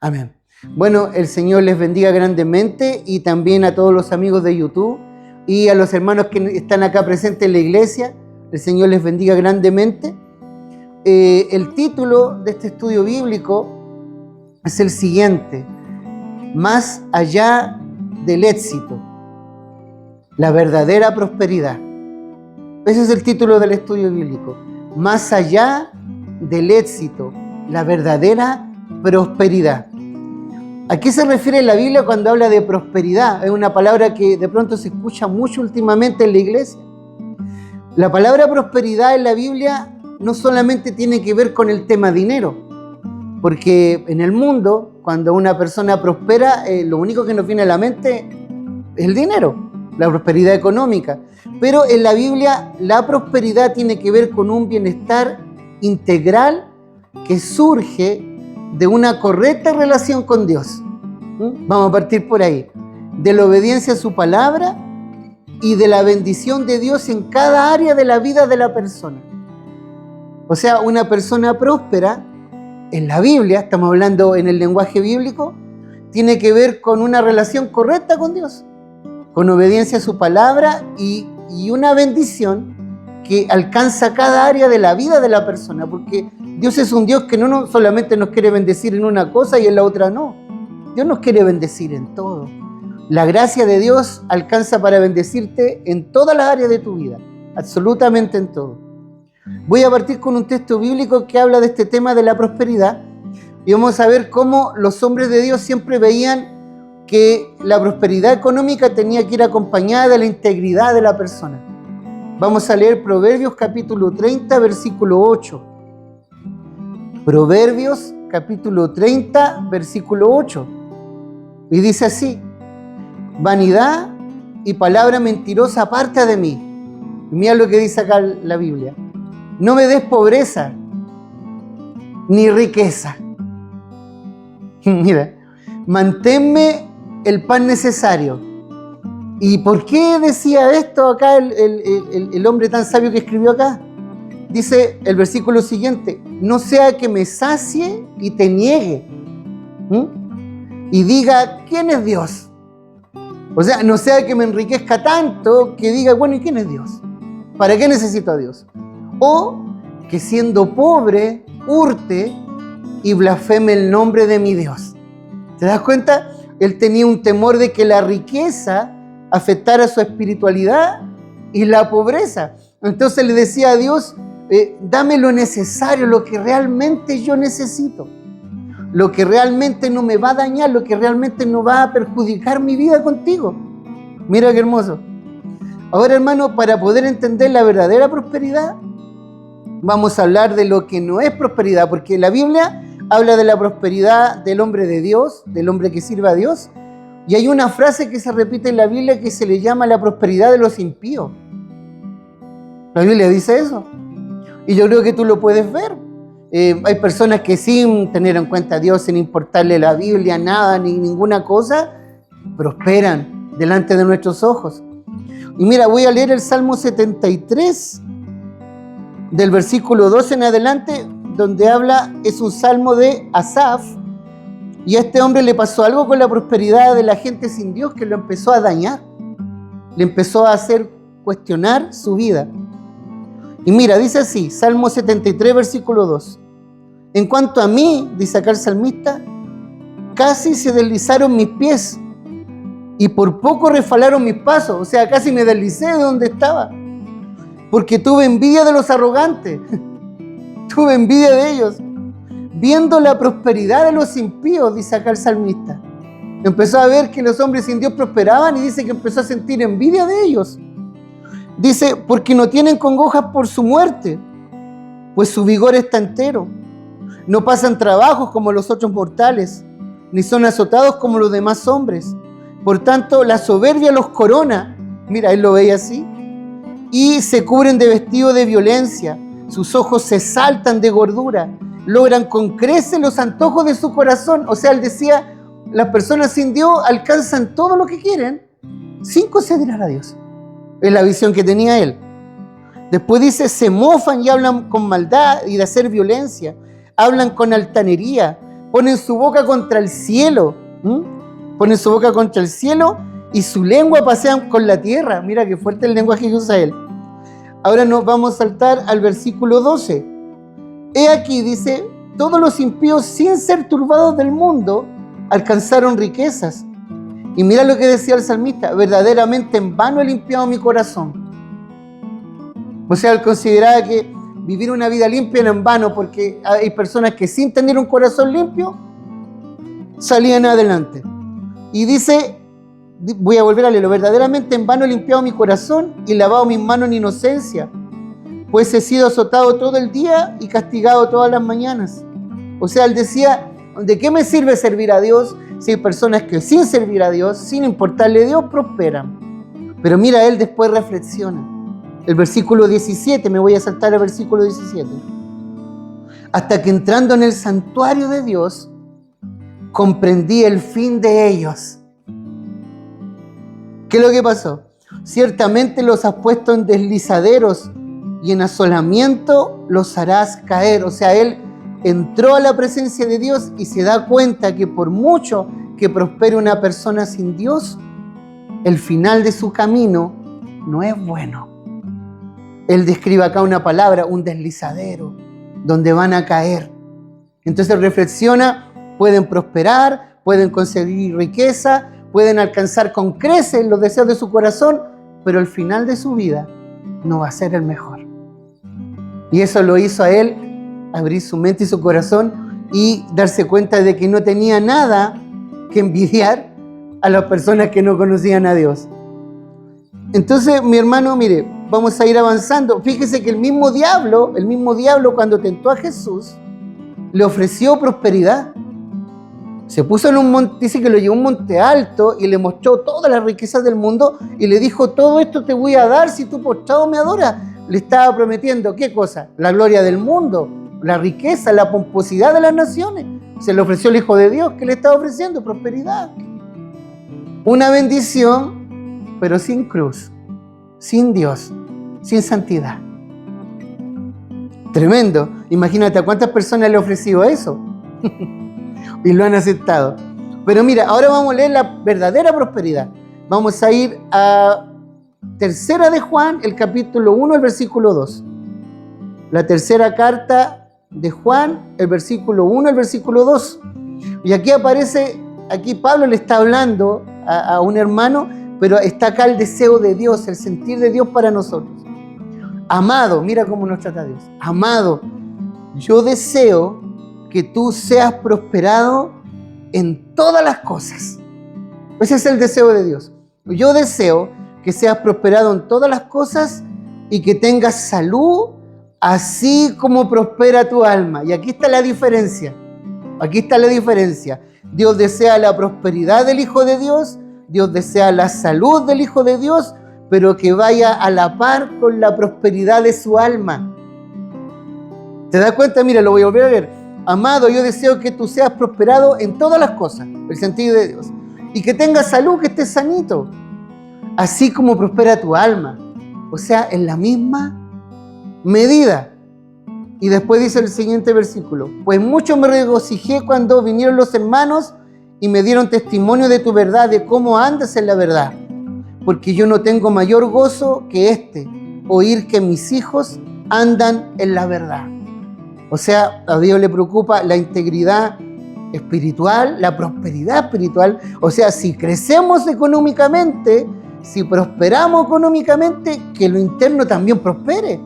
Amén. Bueno, el Señor les bendiga grandemente y también a todos los amigos de YouTube y a los hermanos que están acá presentes en la iglesia. El Señor les bendiga grandemente. El título de este estudio bíblico es el siguiente: Más allá del éxito, la verdadera prosperidad. Ese es el título del estudio bíblico. Más allá del éxito, la verdadera prosperidad. ¿A qué se refiere la Biblia cuando habla de prosperidad? Es una palabra que de pronto se escucha mucho últimamente en la iglesia. La palabra prosperidad en la Biblia no solamente tiene que ver con el tema dinero, porque en el mundo, cuando una persona prospera, lo único que nos viene a la mente es el dinero, la prosperidad económica. Pero en la Biblia la prosperidad tiene que ver con un bienestar integral que surge de una correcta relación con Dios. Vamos a partir por ahí. De la obediencia a su palabra y de la bendición de Dios en cada área de la vida de la persona. O sea, una persona próspera en la Biblia, estamos hablando en el lenguaje bíblico, tiene que ver con una relación correcta con Dios, con obediencia a su palabra y una bendición que alcanza cada área de la vida de la persona, porque Dios es un Dios que no solamente nos quiere bendecir en una cosa y en la otra no. Dios nos quiere bendecir en todo. La gracia de Dios alcanza para bendecirte en todas las áreas de tu vida, absolutamente en todo. Voy a partir con un texto bíblico que habla de este tema de la prosperidad y vamos a ver cómo los hombres de Dios siempre veían que la prosperidad económica tenía que ir acompañada de la integridad de la persona. Vamos a leer Proverbios capítulo 30, versículo 8. Proverbios capítulo 30, versículo 8. Y dice así: vanidad y palabra mentirosa aparta de mí. Mira lo que dice acá la Biblia. No me des pobreza ni riqueza. Mira, manténme el pan necesario. ¿Y por qué decía esto acá el hombre tan sabio que escribió acá? Dice el versículo siguiente: no sea que me sacie y te niegue y diga, ¿quién es Dios? O sea, no sea que me enriquezca tanto que diga, bueno, ¿y quién es Dios? ¿Para qué necesito a Dios? O que siendo pobre, hurte y blasfeme el nombre de mi Dios. ¿Te das cuenta? Él tenía un temor de que la riqueza afectara su espiritualidad y la pobreza. Entonces le decía a Dios, dame lo necesario, lo que realmente yo necesito, lo que realmente no me va a dañar, lo que realmente no va a perjudicar mi vida contigo. Mira qué hermoso. Ahora, hermano, para poder entender la verdadera prosperidad, vamos a hablar de lo que no es prosperidad, porque la Biblia habla de la prosperidad del hombre de Dios, del hombre que sirve a Dios, y hay una frase que se repite en la Biblia que se le llama la prosperidad de los impíos. La Biblia dice eso, y yo creo que tú lo puedes ver. Hay personas que sin tener en cuenta a Dios, sin importarle la Biblia, nada, ni ninguna cosa, prosperan delante de nuestros ojos. Y mira, voy a leer el Salmo 73, del versículo 12 en adelante, donde habla, es un salmo de Asaf, y a este hombre le pasó algo con la prosperidad de la gente sin Dios que lo empezó a dañar, le empezó a hacer cuestionar su vida. Y mira, dice así, Salmo 73, versículo 2. En cuanto a mí, dice acá el salmista, casi se deslizaron mis pies y por poco resbalaron mis pasos. O sea, casi me deslicé de donde estaba, porque tuve envidia de los arrogantes, tuve envidia de ellos, viendo la prosperidad de los impíos, dice acá el salmista. Empezó a ver que los hombres sin Dios prosperaban y dice que empezó a sentir envidia de ellos. Dice, porque no tienen congojas por su muerte, pues su vigor está entero. No pasan trabajos como los otros mortales, ni son azotados como los demás hombres. Por tanto, la soberbia los corona. Mira, él lo veía así. Y se cubren de vestido de violencia. Sus ojos se saltan de gordura. Logran con creces los antojos de su corazón. O sea, él decía, las personas sin Dios alcanzan todo lo que quieren sin considerar a Dios. Es la visión que tenía él. Después dice, se mofan y hablan con maldad y de hacer violencia. Hablan con altanería. Ponen su boca contra el cielo. Ponen su boca contra el cielo y su lengua pasean con la tierra. Mira qué fuerte el lenguaje que usa él. Ahora nos vamos a saltar al versículo 12. He aquí, dice, todos los impíos sin ser turbados del mundo alcanzaron riquezas. Y mira lo que decía el salmista, verdaderamente en vano he limpiado mi corazón. O sea, él consideraba que vivir una vida limpia era en vano, porque hay personas que sin tener un corazón limpio salían adelante. Y dice, voy a volver a leerlo, verdaderamente en vano he limpiado mi corazón y lavado mis manos en inocencia, pues he sido azotado todo el día y castigado todas las mañanas. O sea, él decía, ¿de qué me sirve servir a Dios si hay personas que sin servir a Dios, sin importarle a Dios, prosperan? Pero mira, él después reflexiona. El versículo 17, me voy a saltar al versículo 17. Hasta que entrando en el santuario de Dios, comprendí el fin de ellos. ¿Qué es lo que pasó? Ciertamente los has puesto en deslizaderos y en asolamiento los harás caer. O sea, él entró a la presencia de Dios y se da cuenta que por mucho que prospere una persona sin Dios, el final de su camino no es bueno. Él describe acá una palabra, un deslizadero, donde van a caer. Entonces reflexiona, pueden prosperar, pueden conseguir riqueza, pueden alcanzar con creces los deseos de su corazón, pero el final de su vida no va a ser el mejor. Y eso lo hizo a él abrir su mente y su corazón y darse cuenta de que no tenía nada que envidiar a las personas que no conocían a Dios. Entonces, mi hermano, mire, vamos a ir avanzando. Fíjese que el mismo diablo cuando tentó a Jesús, le ofreció prosperidad. Se puso en un monte, dice que lo llevó a un monte alto y le mostró todas las riquezas del mundo y le dijo, todo esto te voy a dar si tú postrado me adoras. Le estaba prometiendo, ¿qué cosa? La gloria del mundo, la riqueza, la pomposidad de las naciones. Se le ofreció el Hijo de Dios. ¿Qué le estaba ofreciendo? Prosperidad. Una bendición, pero sin cruz, sin Dios, sin santidad. Tremendo. Imagínate a cuántas personas le ha ofrecido eso. Y lo han aceptado. Pero mira, ahora vamos a leer la verdadera prosperidad. Vamos a ir a Tercera de Juan, el capítulo 1, el versículo 2. La tercera carta de Juan, el versículo 1, el versículo 2. Y aquí aparece, aquí Pablo le está hablando a un hermano, pero está acá el deseo de Dios, el sentir de Dios para nosotros. Amado, mira cómo nos trata Dios. Amado, yo deseo que tú seas prosperado en todas las cosas. Ese es el deseo de Dios. Yo deseo que seas prosperado en todas las cosas y que tengas salud, así como prospera tu alma. Y aquí está la diferencia. Aquí está la diferencia. Dios desea la prosperidad del Hijo de Dios, Dios desea la salud del Hijo de Dios, pero que vaya a la par con la prosperidad de su alma. ¿Te das cuenta? Mira, lo voy a volver a leer. Amado, yo deseo que tú seas prosperado en todas las cosas, el sentido de Dios, y que tengas salud, que estés sanito, así como prospera tu alma. O sea, en la misma medida. Y después dice el siguiente versículo, pues mucho me regocijé cuando vinieron los hermanos y me dieron testimonio de tu verdad, de cómo andas en la verdad, porque yo no tengo mayor gozo que oír que mis hijos andan en la verdad. O sea, a Dios le preocupa la integridad espiritual, la prosperidad espiritual. O sea, si crecemos económicamente, si prosperamos económicamente, que lo interno también prospere.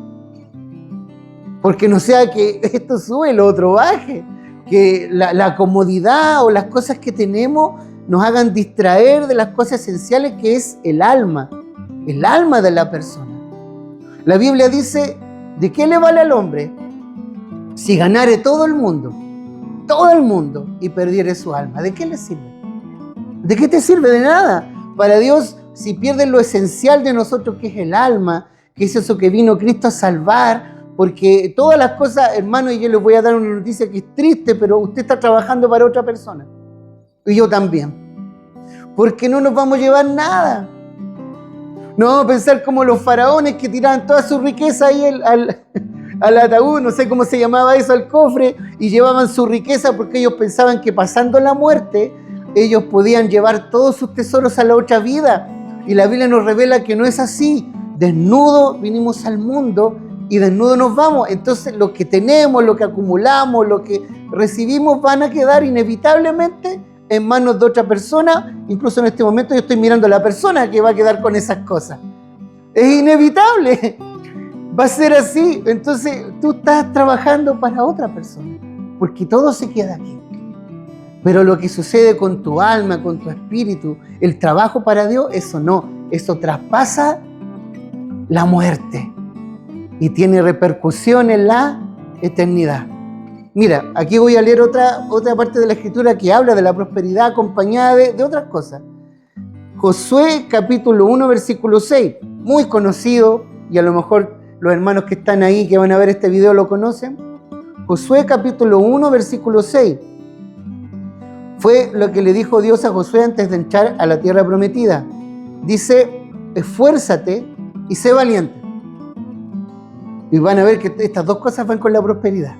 Porque no sea que esto sube y lo otro baje, que la comodidad o las cosas que tenemos nos hagan distraer de las cosas esenciales que es el alma de la persona. La Biblia dice, ¿de qué le vale al hombre si ganare todo el mundo, y perdiere su alma? ¿De qué le sirve? ¿De qué te sirve? De nada. Para Dios, si pierdes lo esencial de nosotros, que es el alma, que es eso que vino Cristo a salvar, porque todas las cosas, hermano, y yo les voy a dar una noticia que es triste, pero usted está trabajando para otra persona, y yo también, porque no nos vamos a llevar nada. No vamos a pensar como los faraones que tiraban toda su riqueza ahí al ataúd, no sé cómo se llamaba eso, al cofre, y llevaban su riqueza porque ellos pensaban que pasando la muerte, ellos podían llevar todos sus tesoros a la otra vida. Y la Biblia nos revela que no es así. Desnudo vinimos al mundo y desnudo nos vamos. Entonces lo que tenemos, lo que acumulamos, lo que recibimos van a quedar inevitablemente en manos de otra persona. Incluso en este momento yo estoy mirando a la persona que va a quedar con esas cosas. Es inevitable. Va a ser así. Entonces tú estás trabajando para otra persona, porque todo se queda aquí. Pero lo que sucede con tu alma, con tu espíritu, el trabajo para Dios, eso no. Eso traspasa la muerte y tiene repercusión en la eternidad. Mira, aquí voy a leer otra parte de la Escritura que habla de la prosperidad acompañada de otras cosas. Josué capítulo 1, versículo 6, muy conocido, y a lo mejor los hermanos que están ahí, que van a ver este video, lo conocen. Josué capítulo 1, versículo 6. Fue lo que le dijo Dios a Josué antes de entrar a la tierra prometida. Dice, esfuérzate y sé valiente. Y van a ver que estas dos cosas van con la prosperidad.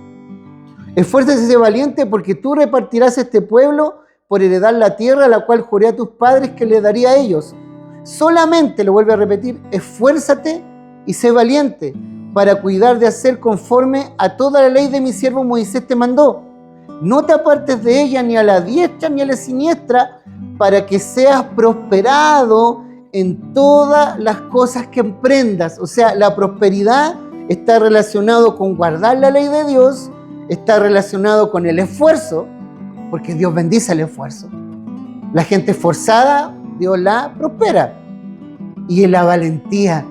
Esfuérzate y sé valiente porque tú repartirás este pueblo por heredar la tierra a la cual juré a tus padres que le daría a ellos. Solamente, lo vuelvo a repetir, esfuérzate y sé valiente para cuidar de hacer conforme a toda la ley de mi siervo Moisés te mandó. No te apartes de ella ni a la diestra ni a la siniestra, para que seas prosperado en todas las cosas que emprendas. O sea, la prosperidad está relacionado con guardar la ley de Dios, está relacionado con el esfuerzo, porque Dios bendice el esfuerzo. La gente esforzada, Dios la prospera. Y en la valentía.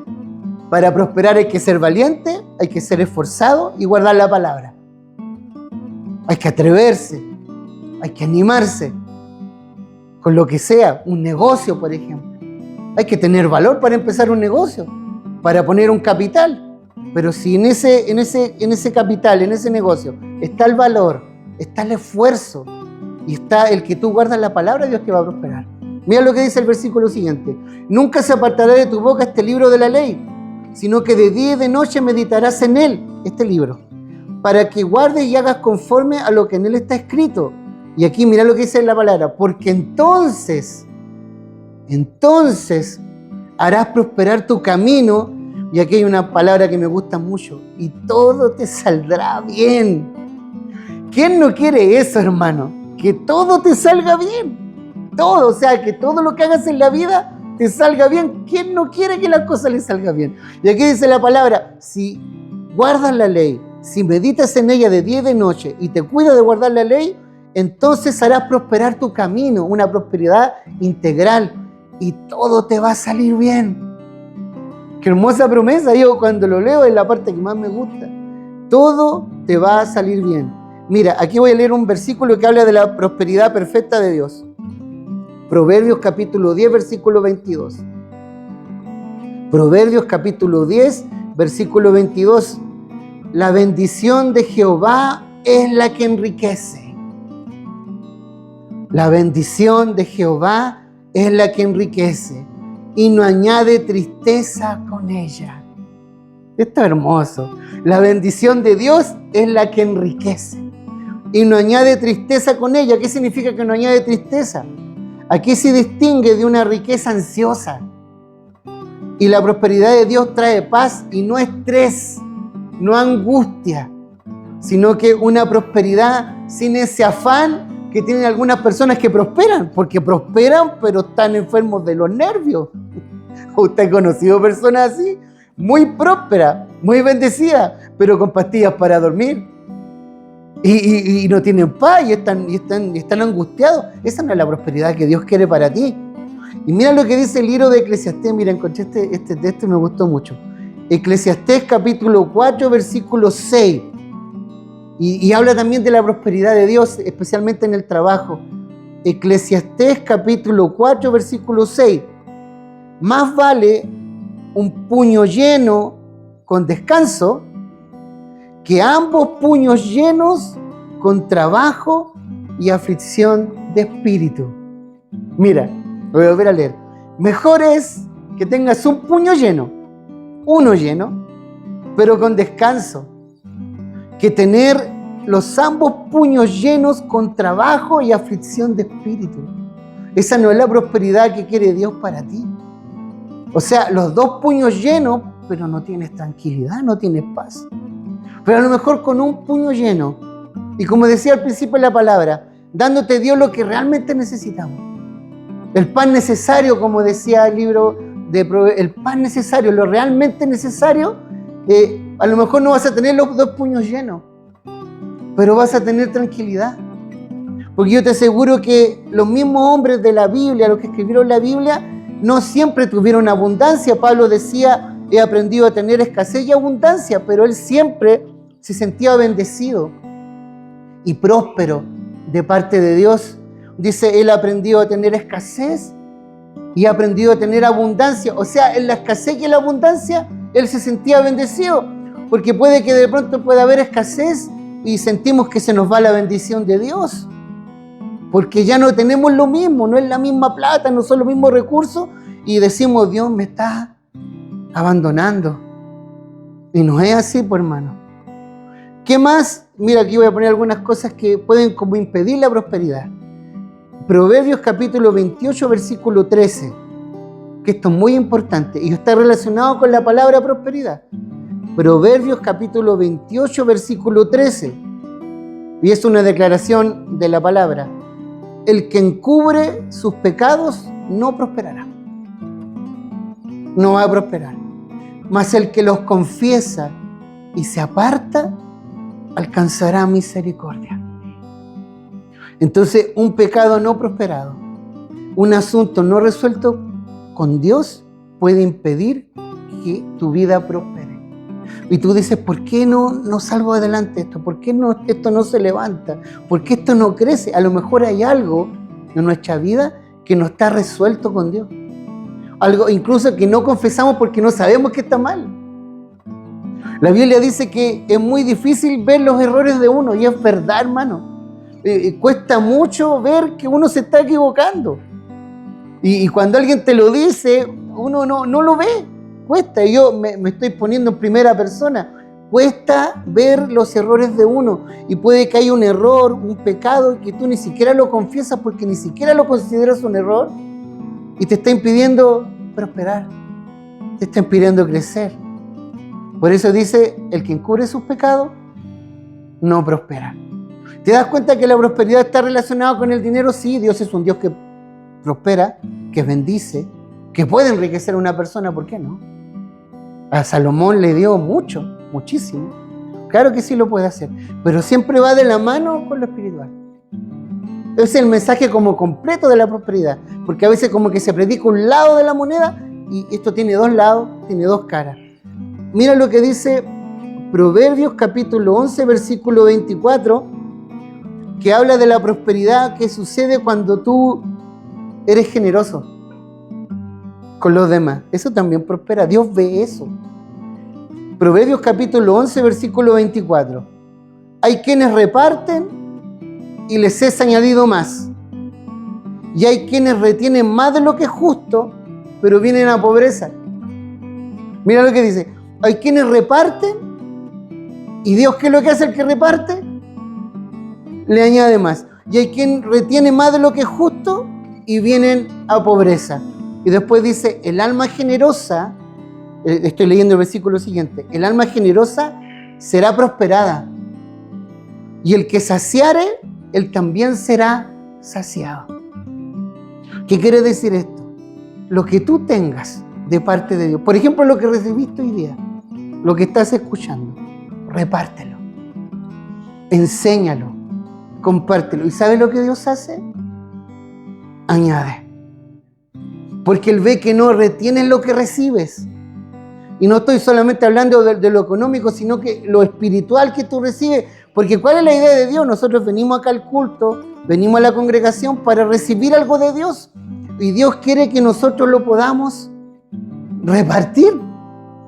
Para prosperar hay que ser valiente, hay que ser esforzado y guardar la palabra. Hay que atreverse, hay que animarse con lo que sea, un negocio, por ejemplo. Hay que tener valor para empezar un negocio, para poner un capital. Pero si en ese capital, en ese negocio, está el valor, está el esfuerzo y está el que tú guardas la palabra, Dios te va a prosperar. Mira lo que dice el versículo siguiente. Nunca se apartará de tu boca este libro de la ley, sino que de día y de noche meditarás en él, este libro, para que guardes y hagas conforme a lo que en él está escrito. Y aquí mira lo que dice la palabra, porque entonces harás prosperar tu camino, y aquí hay una palabra que me gusta mucho, y todo te saldrá bien. ¿Quién no quiere eso, hermano? Que todo te salga bien. Todo, o sea, que todo lo que hagas en la vida te salga bien. ¿Quién no quiere que las cosas le salgan bien? Y aquí dice la palabra, si guardas la ley, si meditas en ella de día y de noche y te cuidas de guardar la ley, entonces harás prosperar tu camino, una prosperidad integral, y todo te va a salir bien. Qué hermosa promesa. Yo cuando lo leo es la parte que más me gusta. Todo te va a salir bien. Mira, aquí voy a leer un versículo que habla de la prosperidad perfecta de Dios. Proverbios capítulo 10, versículo 22. Proverbios capítulo 10, versículo 22. La bendición de Jehová es la que enriquece. La bendición de Jehová es la que enriquece y no añade tristeza con ella. Esto es hermoso. La bendición de Dios es la que enriquece y no añade tristeza con ella. ¿Qué significa que no añade tristeza? Aquí se distingue de una riqueza ansiosa. Y la prosperidad de Dios trae paz y no estrés, no angustia, sino que una prosperidad sin ese afán que tienen algunas personas que prosperan, porque prosperan pero están enfermos de los nervios. ¿Usted ha conocido personas así? Muy prósperas, muy bendecidas, pero con pastillas para dormir. Y no tienen paz y están angustiados. Esa no es la prosperidad que Dios quiere para ti. Y mira lo que dice el libro de Eclesiastés. Mira, encontré este texto y me gustó mucho. Eclesiastés capítulo 4, versículo 6. Y habla también de la prosperidad de Dios, especialmente en el trabajo. Eclesiastés capítulo 4, versículo 6. Más vale un puño lleno con descanso que ambos puños llenos con trabajo y aflicción de espíritu. Mira, lo voy a volver a leer. Mejor es que tengas un puño lleno, uno lleno, pero con descanso, que tener los ambos puños llenos con trabajo y aflicción de espíritu. Esa no es la prosperidad que quiere Dios para ti. O sea, los dos puños llenos, pero no tienes tranquilidad, no tienes paz. Pero a lo mejor con un puño lleno, y como decía al principio de la palabra, dándote Dios lo que realmente necesitamos. El pan necesario, como decía el libro de Proverbios, el pan necesario, lo realmente necesario, a lo mejor no vas a tener los dos puños llenos, pero vas a tener tranquilidad. Porque yo te aseguro que los mismos hombres de la Biblia, los que escribieron la Biblia, no siempre tuvieron abundancia. Pablo decía, he aprendido a tener escasez y abundancia, pero él siempre se sentía bendecido y próspero de parte de Dios. Dice, él ha aprendido a tener escasez y ha aprendido a tener abundancia. O sea, en la escasez y en la abundancia, él se sentía bendecido, porque puede que de pronto pueda haber escasez y sentimos que se nos va la bendición de Dios, porque ya no tenemos lo mismo, no es la misma plata, no son los mismos recursos, y decimos, Dios me está abandonando. Y no es así, pues, hermano. ¿Qué más? Mira, aquí voy a poner algunas cosas que pueden como impedir la prosperidad. Proverbios capítulo 28, versículo 13, que esto es muy importante y está relacionado con la palabra prosperidad. Proverbios capítulo 28, versículo 13, y es una declaración de la palabra. El que encubre sus pecados no prosperará. No va a prosperar. Mas el que los confiesa y se aparta, alcanzará misericordia. Entonces, un pecado no prosperado, un asunto no resuelto con Dios puede impedir que tu vida prospere. Y tú dices, ¿por qué no salgo adelante esto? ¿Por qué esto no se levanta? ¿Por qué esto no crece? A lo mejor hay algo en nuestra vida que no está resuelto con Dios. Algo incluso que no confesamos porque no sabemos que está mal. La Biblia dice que es muy difícil ver los errores de uno, y es verdad, hermano. Cuesta mucho ver que uno se está equivocando. Y cuando alguien te lo dice, uno no lo ve. Cuesta. Y yo me estoy poniendo en primera persona. Cuesta ver los errores de uno. Y puede que haya un error, un pecado, que tú ni siquiera lo confiesas porque ni siquiera lo consideras un error. Y te está impidiendo prosperar. Te está impidiendo crecer. Por eso dice, el que encubre sus pecados, no prospera. ¿Te das cuenta que la prosperidad está relacionada con el dinero? Sí, Dios es un Dios que prospera, que bendice, que puede enriquecer a una persona, ¿por qué no? A Salomón le dio mucho, muchísimo. Claro que sí lo puede hacer, pero siempre va de la mano con lo espiritual. Es el mensaje como completo de la prosperidad, porque a veces como que se predica un lado de la moneda y esto tiene dos lados, tiene dos caras. Mira lo que dice Proverbios capítulo 11, versículo 24, que habla de la prosperidad que sucede cuando tú eres generoso con los demás. Eso también prospera. Dios ve eso. Proverbios capítulo 11, versículo 24. Hay quienes reparten y les es añadido más. Y hay quienes retienen más de lo que es justo, pero vienen a pobreza. Mira lo que dice. Hay quienes reparten y Dios, ¿qué es lo que hace el que reparte? Le añade más. Y hay quien retiene más de lo que es justo y vienen a pobreza. Y después dice, el alma generosa, estoy leyendo el versículo siguiente, el alma generosa será prosperada. Y el que saciare, él también será saciado. ¿Qué quiere decir esto? Lo que tú tengas de parte de Dios, por ejemplo, lo que recibiste hoy día, lo que estás escuchando, repártelo, enséñalo, compártelo. ¿Y sabes lo que Dios hace? Añade. Porque Él ve que no retienes lo que recibes. Y no estoy solamente hablando de lo económico, sino que lo espiritual que tú recibes. Porque ¿cuál es la idea de Dios? Nosotros venimos acá al culto, venimos a la congregación para recibir algo de Dios. Y Dios quiere que nosotros lo podamos repartir.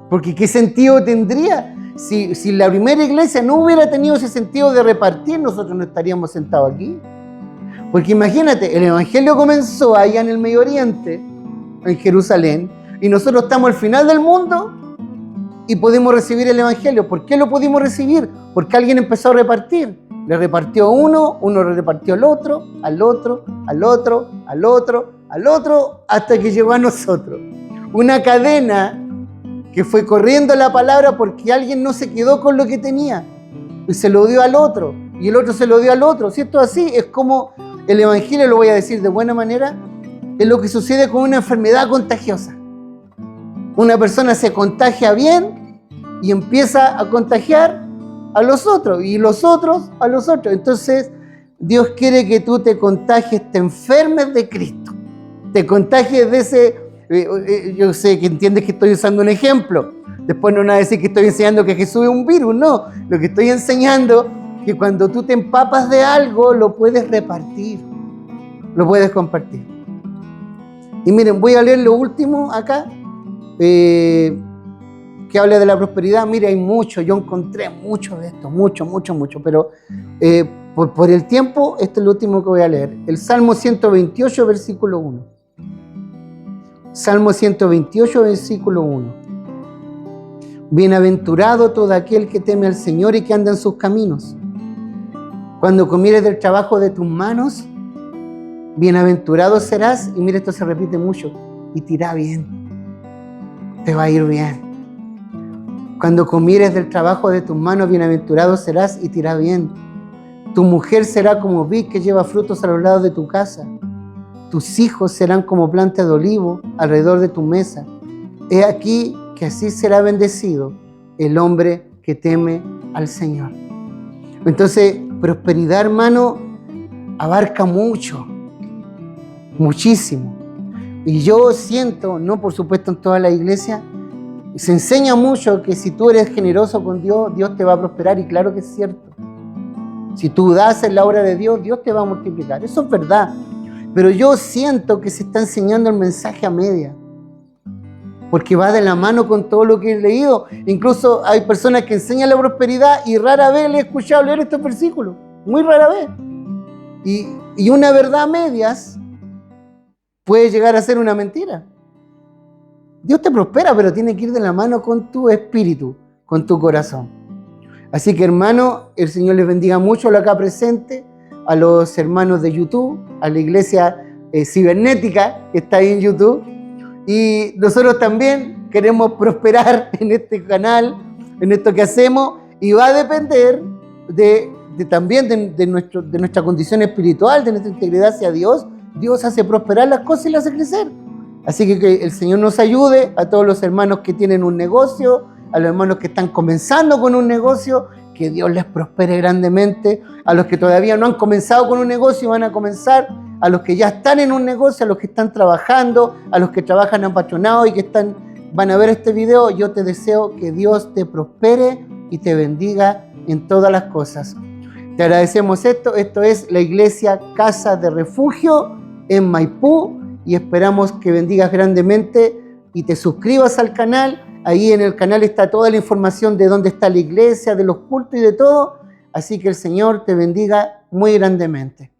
Porque ¿qué sentido tendría? Si la primera iglesia no hubiera tenido ese sentido de repartir, nosotros no estaríamos sentados aquí. Porque imagínate, el evangelio comenzó allá en el Medio Oriente, en Jerusalén, y nosotros estamos al final del mundo y pudimos recibir el Evangelio. ¿Por qué lo pudimos recibir? Porque alguien empezó a repartir. Le repartió a uno le repartió al otro, al otro, al otro, al otro, al otro, hasta que llegó a nosotros. Una cadena que fue corriendo la palabra porque alguien no se quedó con lo que tenía y se lo dio al otro, y el otro se lo dio al otro. Si esto es así, es como el Evangelio, lo voy a decir de buena manera, es lo que sucede con una enfermedad contagiosa. Una persona se contagia bien y empieza a contagiar a los otros, y los otros a los otros. Entonces, Dios quiere que tú te contagies, te enfermes de Cristo, te contagies de ese... yo sé que entiendes que estoy usando un ejemplo. Después no van a decir que estoy enseñando que Jesús es un virus. No, lo que estoy enseñando es que cuando tú te empapas de algo, lo puedes repartir, lo puedes compartir. Y miren, voy a leer lo último acá, que habla de la prosperidad. Mire, hay mucho, yo encontré mucho de esto, mucho, pero por el tiempo, este es lo último que voy a leer. El Salmo 128, versículo 1. Salmo 128, versículo 1. Bienaventurado todo aquel que teme al Señor y que anda en sus caminos. Cuando comieres del trabajo de tus manos, bienaventurado serás, y mira, esto se repite mucho, y te irá bien, te va a ir bien. Cuando comieres del trabajo de tus manos, bienaventurado serás y te irá bien. Tu mujer será como vid que lleva frutos a los lados de tu casa. Tus hijos serán como planta de olivo alrededor de tu mesa. He aquí que así será bendecido el hombre que teme al Señor. Entonces, prosperidad, hermano, abarca mucho, muchísimo. Y yo siento, no por supuesto en toda la iglesia, se enseña mucho que si tú eres generoso con Dios, Dios te va a prosperar, y claro que es cierto. Si tú das en la obra de Dios, Dios te va a multiplicar. Eso es verdad. Pero yo siento que se está enseñando el mensaje a media, porque va de la mano con todo lo que he leído. Incluso hay personas que enseñan la prosperidad y rara vez le he escuchado leer estos versículos, muy rara vez. Y una verdad a medias puede llegar a ser una mentira. Dios te prospera, pero tiene que ir de la mano con tu espíritu, con tu corazón. Así que, hermano, el Señor les bendiga mucho a los acá presentes, a los hermanos de YouTube, a la iglesia cibernética que está ahí en YouTube. Y nosotros también queremos prosperar en este canal, en esto que hacemos, y va a depender también de nuestra condición espiritual, de nuestra integridad hacia Dios. Dios hace prosperar las cosas y las hace crecer. Así que el Señor nos ayude, a todos los hermanos que tienen un negocio, a los hermanos que están comenzando con un negocio, que Dios les prospere grandemente. A los que todavía no han comenzado con un negocio y van a comenzar, a los que ya están en un negocio, a los que están trabajando, a los que trabajan apasionados y que van a ver este video, yo te deseo que Dios te prospere y te bendiga en todas las cosas. Te agradecemos esto es la iglesia Casa de Refugio en Maipú, y esperamos que bendigas grandemente y te suscribas al canal. Ahí en el canal está toda la información de dónde está la iglesia, de los cultos y de todo. Así que el Señor te bendiga muy grandemente.